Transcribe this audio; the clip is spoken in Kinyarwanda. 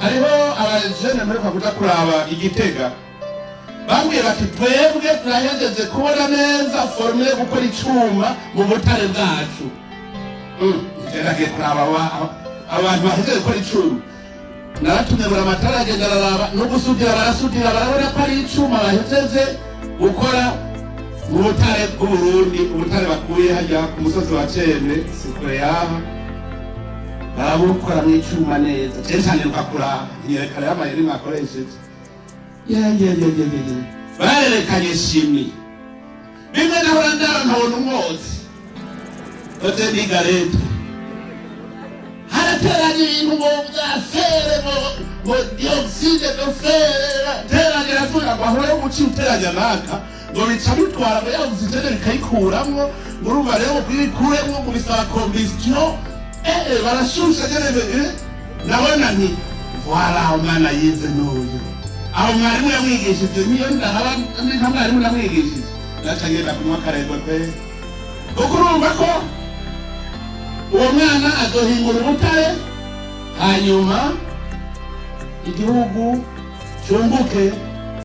hariho abajene mperuka kuja kuraba Igitega bambwiye bati twebwe turahegeze kubona neza formule yo gukora icuma mu butare bwacu. Ngerage kuraba abantu bahegeze gukora icuma, naratumye buri amatara agenda araraba no gusudira, barasudira barabona ko ari icuma bahegeze gukora mu butare bw'Uburundi, ubutare bakuye hajya ku musozi wa Cene sikure yaha barabukora mu icuma neza. Cyane ukakura iyerekana y'amayeri mwakoresheje barerekanye shimi bimwe nahora ndara nkabona umwotsi ote n'igarete harateranye ibintu ngo bya fere ngo dioxide de fere teranye ravuga ngo ahora yo guci uteranya naka ngo bica bitwara ngo yavuze itende bikayikuramwo ngo urumva rero kubikuremwo ngo bisaba combustion barashusha cyane. Nabona nti voilà umwana yize n'uyu aho mwarimu yamwigishije niyo ndahaba nka mwarimu namwigishije natagenda kunywa karego pe kuko urumva ko uwo mwana azohingura ubutare hanyuma igihugu cyunguke